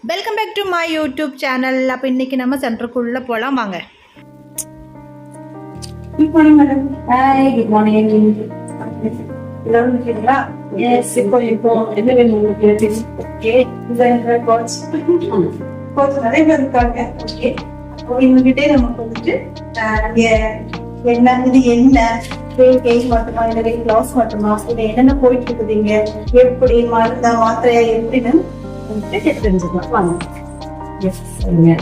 Welcome back to my YouTube channel. அப்போ இன்றைக்கி நம்ம சென்டருக்குள்ளே போகலாம் வாங்க. Good morning madam. Hi, good morning. எல்லாரும் இருக்கீங்களா? எஸ். இப்போ என்ன வேணும் உங்களுக்கு? ஓகே, இந்த கோச் நிறைய பேர் இருக்காங்க. ஓகே, இவங்ககிட்டே நமக்கு வந்துட்டு என்ன இது என்ன வெயிட் மட்டுமா இல்லை வெயிட் லாஸ் மட்டுமா இல்லை என்னென்ன போயிட்டு இருக்குதுங்க, எப்படி மருந்தா மாத்திரையா எப்படின்னு தெரிஞ்சுக்கலாம் வாங்க. எஸ் சரிங்க.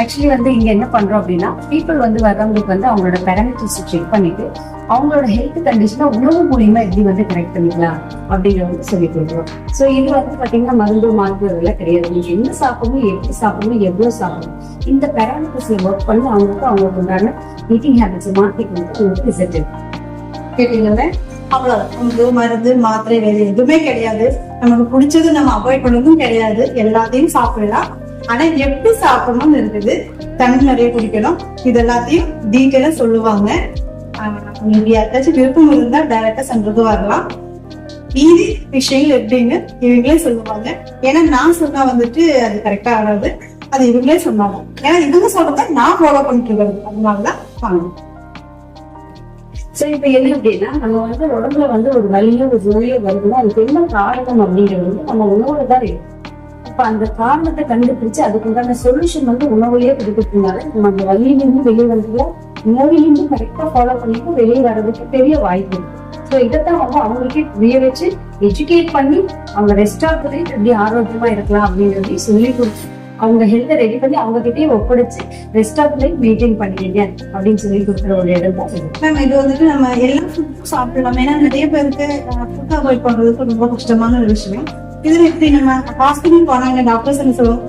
ஆக்சுவலி இங்க என்ன பண்றோம் அப்படின்னா, பீப்புள் வர்றவங்களுக்கு அவங்களோட பேராமீட்டர்ஸ் செக் பண்ணிட்டு அவங்களோட ஹெல்த் கண்டிஷனை உணவு மூலியமா எப்படி கரெக்ட் பண்ணிக்கலாம் அப்படிங்கிறத சொல்லி கொடுக்குறோம். ஸோ இது பாத்தீங்கன்னா மருந்து மாற்றுறதுல கிடையாது. நீங்க என்ன சாப்பிடணும், எப்படி சாப்பிடணும், எவ்வளவு சாப்பிடணும், இந்த பேராமீட்டர்ஸ்ல ஒர்க் பண்ணி அவங்களுக்கு உண்டான ஈட்டிங் ஹேபிட்ஸ் மாற்றி கொடுத்து உங்களுக்கு ரிசல்ட் கேட்டீங்கல்ல. அவ்வளவுதான். மருந்து மாத்திரை வேற எதுவுமே கிடையாது. நமக்கு பிடிச்சது நம்ம அவாய்ட் பண்ணதும் கிடையாது. எல்லாத்தையும் சாப்பிடலாம். ஆனா எப்படி சாப்பிடணும்னு இருக்குது. தண்ணி நிறைய குடிக்கணும். இது எல்லாத்தையும் டீட்டெயிலா சொல்லுவாங்க. நீங்க யாருக்காச்சும் விருப்பம் இருந்தா டைரக்டா சென்றது வரலாம். மீதி விஷயங்கள் எப்படின்னு இவங்களே சொல்லுவாங்க. ஏன்னா நான் சொன்னா அது கரெக்டா ஆகாது. அது இவங்களே சொன்னாங்க. ஏன்னா இவங்க சொல்றத நான் ஃபாலோ பண்ணிட்டு இருக்கிறது. அதனாலதான் வாங்க. சோ இப்ப என்ன அப்படின்னா, நம்ம உடம்புல ஒரு வலியோ ஒரு நோயோ வருதுன்னா அதுக்கு என்ன காரணம் அப்படிங்கிறது நம்ம உணவுல தான் இருக்கு. இப்ப அந்த காரணத்தை கண்டுபிடிச்சு அதுக்கு உண்டான சொல்யூஷன் உணவுலயே கொடுக்கறதுனால நம்ம அந்த வலியிலிருந்து வெளியே வந்ததுல நோயிலிருந்து கரெக்டா ஃபாலோ பண்ணிட்டு வெளியே வர்றதுக்கு பெரிய வாய்ப்பு இருக்கு. ஸோ இதைத்தான் அவங்களுக்கே புரிய வச்சு எஜுகேட் பண்ணி அவங்க ரெஸ்ட் ஆகுறது எப்படி ஆரோக்கியமா இருக்கலாம் அப்படிங்கிறதையும் சொல்லி கொடுத்து அவங்க ஹெல்த்தை ரெடி பண்ணி அவங்க கிட்டே ஒப்படைச்சு ரெஸ்ட் ஆஃப் லைஃப் மெயின்டைன் பண்ணிடுங்க அப்படின்னு சொல்லி கொடுக்குற ஒரு இடம் தான் மேம். இது நம்ம எல்லா ஃபுட்டும் சாப்பிடலாம். ஏன்னா நிறைய பேருக்கு ஃபுட் அவாய்ட் பண்றதுக்கு ரொம்ப கஷ்டமான ஒரு விஷயம். இதுல எப்படி நம்ம ஹாஸ்பிட்டல் போனாங்க, டாக்டர்ஸ் என்ன சொல்லுவோம்,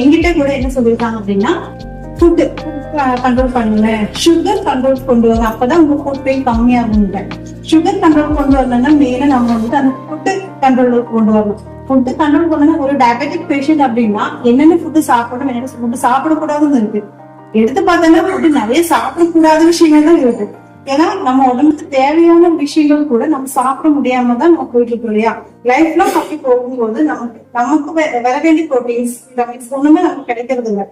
எங்கிட்ட கூட என்ன சொல்லியிருக்காங்க அப்படின்னா, ஃபுட் கண்ட்ரோல் பண்ணுங்க, சுகர் கண்ட்ரோல் கொண்டு வாங்க, அப்பதான் உங்க ஃபுட் வெயிட் கம்மியாகும். சுகர் கண்ட்ரோல் கொண்டு வரணும்னா மெயினா நம்ம அந்த ஃபுட்டு கண்ட்ரோல் கொண்டு வரணும். ஃபுட்டு கண்ட்ரோல் பண்ணா ஒரு டயபெட்டிக் பேஷண்ட் அப்படின்னா என்னென்ன ஃபுட்டு சாப்பிடணும், என்னென்ன ஃபுட்டு சாப்பிடக்கூடாதுன்னு இருக்கு. எடுத்து பார்த்தோம்னா ஃபுட்டு நிறைய சாப்பிடக்கூடாத விஷயங்கள் தான் இருக்கு. ஏன்னா நம்ம உடம்புக்கு தேவையான விஷயங்கள் கூட நம்ம சாப்பிட முடியாம தான் நம்ம போயிட்டு இருக்கோம் இல்லையா. லைஃப்ல அப்படி போகும்போது நமக்கு வர வேண்டிய ப்ரோட்டீன்ஸ் விட்டமின்ஸ் ஒண்ணுமே நமக்கு கிடைக்கிறது இல்லை.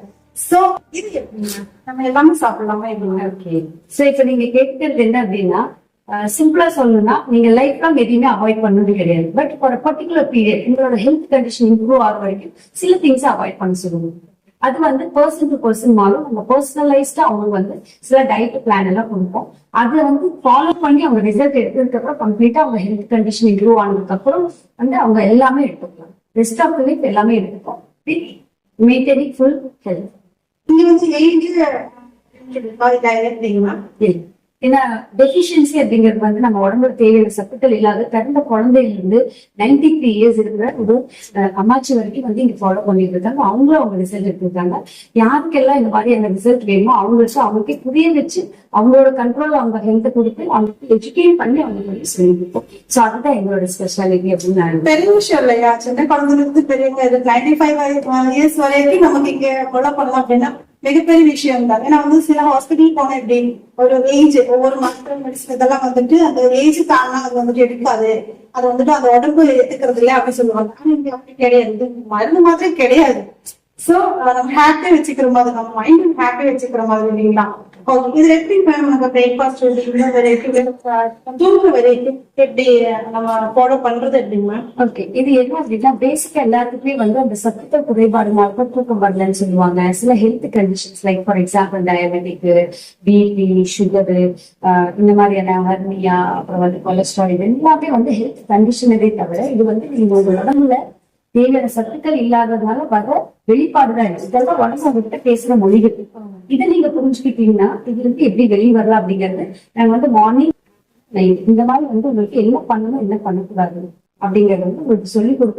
சோ இது எப்படின்னா நம்ம எல்லாமே சாப்பிடலாமா எப்படின்னா? ஓகே, சோ இப்ப நீங்க கேட்கறது என்ன அப்படின்னா, சிம்பிளா சொல்லணும்னா நீங்க லைஃப் லாங் எதையுமே அவாய்ட் பண்ணது கிடையாது. பட் ஃபார் பர்டிகுலர் பீரியட் உங்களோட ஹெல்த் கண்டிஷன் இம்ப்ரூவ் ஆகிற வரைக்கும் சில திங்ஸ் அவாய்ட் பண்ண சொல்லுவோம். அது பர்சன் டு பர்சன் மாறும். நம்ம பர்சனலைஸ்டா அவங்க சில டயட் பிளான் எல்லாம் கொடுப்போம். அதை ஃபாலோ பண்ணி அவங்க ரிசல்ட் எடுத்ததுக்கு அப்புறம் கம்ப்ளீட்டா அவங்க ஹெல்த் கண்டிஷன் இம்ப்ரூவ் ஆனதுக்கு அப்புறம் அவங்க எல்லாமே எடுத்துக்கலாம். ரெஸ்ட் ஆஃப் த லைஃப் எல்லாமே எடுத்துப்போம். Maintaining full health. ஏன்னா டெஃபிஷியன்சி அப்படிங்கிறது நம்ம உடம்புல தேவையான சத்துக்கள் இல்லாத பிறந்த குழந்தையில இருந்து 93 இயர்ஸ் இருக்கிற ஒரு அம்மாச்சி வரைக்கும் இங்க ஃபாலோ பண்ணிட்டு இருக்காங்க. அவங்களும் அவங்க ரிசல்ட் எடுத்திருக்காங்க. யாருக்கெல்லாம் இந்த மாதிரி அந்த ரிசல்ட் வேணுமோ அவங்களுக்கே புரிய வச்சு அவங்களோட கண்ட்ரோல் அவங்க ஹெல்த்தை கொடுத்து அவங்களுக்கு எஜுகேட் பண்ணி அவங்களுக்கு சொல்லி கொடுப்போம். சோ அதுதான் எங்களோட ஸ்பெஷாலிட்டி அப்படின்னு. பெரிய விஷயம் இல்லையா, சின்ன குழந்தைல இருந்து பெரியவங்க 95 இயர்ஸ் வரைக்கும் நமக்கு இங்க ஃபாலோ பண்ணலாம் அப்படின்னா மிகப்பெரிய விஷயம் தான். ஏன்னா சில ஹாஸ்பிட்டல் போனா எப்படி ஒரு ஏஜ் ஒவ்வொரு மாஸ்டர் மெடிசன் இதெல்லாம் அந்த ஏஜ் தானா அது எடுக்காது, அது அந்த உடம்பு எடுத்துக்கிறது இல்லை அப்படின்னு சொல்லுவாங்க. ஆனா இங்க அப்படி கிடையாது. மருந்து மாதிரி கிடையாது. சோ நம்ம ஹாப்பியா வச்சுக்கிற மாதிரி, நம்ம மைண்ட் ஹாப்பியா வச்சுக்கிற மாதிரி இல்லைங்களா. இதுல எப்படி நம்ம பிரேக்ஃபாஸ்ட் தூங்குற வரைக்கும் எப்படி நம்ம ஃபாலோ பண்றது எப்படிங்க? ஓகே, இது என்ன அப்படின்னா பேசிக்கா எல்லாத்துக்குமே அந்த சத்துக்கள் குறைபாடுமா இருக்கும், தூக்கம் வரலன்னு சொல்லுவாங்க. சில health conditions like for example diabetic, BP, sugar, இந்த மாதிரியான ஹர்னியா, அப்புறம் கொலஸ்ட்ரால், இது எல்லாமே ஹெல்த் கண்டிஷனவே தவிர இது நீங்க உங்க உடம்புல தேவையான சத்துக்கள் இல்லாததுனால வர வெளிப்பாடுதான். இதெல்லாம் உடம்பு கிட்ட பேசுற மொழிகள். இதை நீங்க புரிஞ்சுக்கிட்டீங்கன்னா இது எப்படி வெளியே வரலாம் அப்படிங்கறது நாங்க மார்னிங் நைட் இந்த மாதிரி உங்களுக்கு என்ன பண்ணணும் என்ன பண்ணக்கூடாது அப்படிங்கறது உங்களுக்கு சொல்லி கொடுத்து